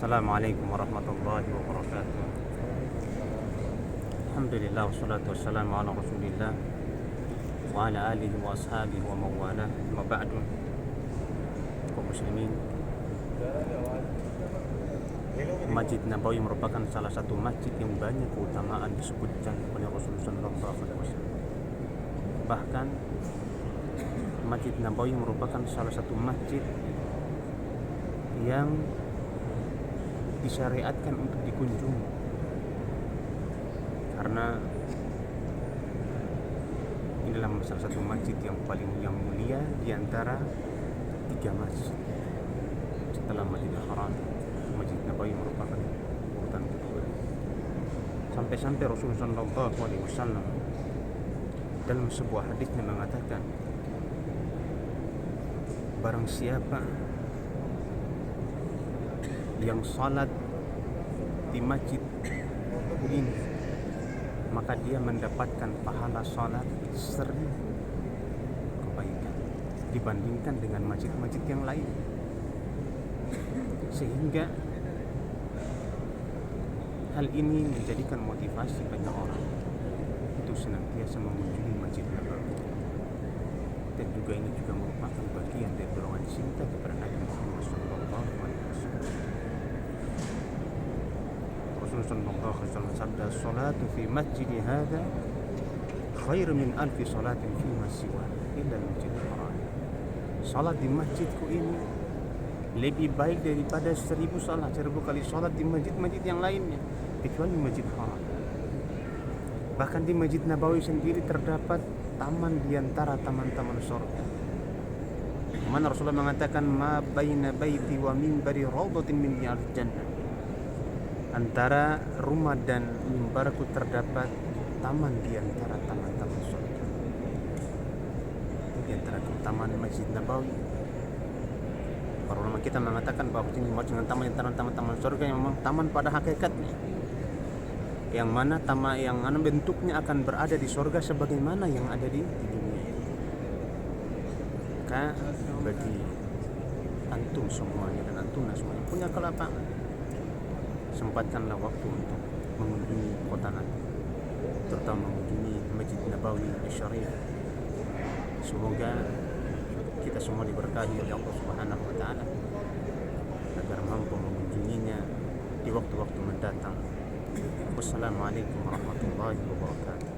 Assalamualaikum warahmatullahi wabarakatuh. Alhamdulillah wassalatu wassalamu ala rasulillah wa ala alihi wa ashabihi wa mawalah. Amma ba'du. Kaum muslimin, Masjid Nabawi merupakan salah satu masjid yang banyak keutamaan disebutkan oleh Rasulullah SAW. Bahkan Masjid Nabawi merupakan salah satu masjid yang disyariatkan untuk dikunjungi karena inilah salah satu masjid yang paling mulia di antara 3 masjid setelah Masjidil Haram. Masjid Nabawi merupakan urutan kedua. Sampai-sampai Rasulullah SAW dalam sebuah hadisnya mengatakan, barang siapa yang salat di masjid ini, maka dia mendapatkan pahala salat 1000 kebaikan dibandingkan dengan masjid-masjid yang lain. Sehingga hal ini menjadikan motivasi banyak orang untuk senantiasa mengunjungi Masjid Nabawi. Dan juga ini juga merupakan bagian dari dorongan cinta kepada Nabi Muhammad SAW. Rasulullah SAW sabda, "Salatu fi masjidi hadha khair min alfi salatin fi siwa illa al-masjidil haram." Salat di masjidku ini lebih baik daripada 1000 kali salat di masjid-masjid yang lainnya kecuali Masjid Haram. Bahkan di Masjid Nabawi sendiri terdapat taman di antara taman-taman surga. Mana Rasulullah mengatakan, "Ma baina baiti wa minbari rawdatin min riyadil jannah." Antara rumah dan mimbarku terdapat taman di antara taman-taman surga. Di antara keutamaan Masjid Nabawi, para ulama kita mengatakan bahwa ini maksud dengan taman surga yang memang taman pada hakikatnya, yang mana taman yang bentuknya akan berada di surga sebagaimana yang ada di dunia. Maka bagi antum semuanya dan antuna semuanya punya kelapangan, sempatkanlah waktu untuk mengunjungi kota Nabi, terutama mengunjungi Masjid Nabawi Syarif. Semoga kita semua diberkahi oleh Allah Subhanahu wa taala agar mampu mengunjunginya di waktu-waktu mendatang. Wassalamualaikum warahmatullahi wabarakatuh.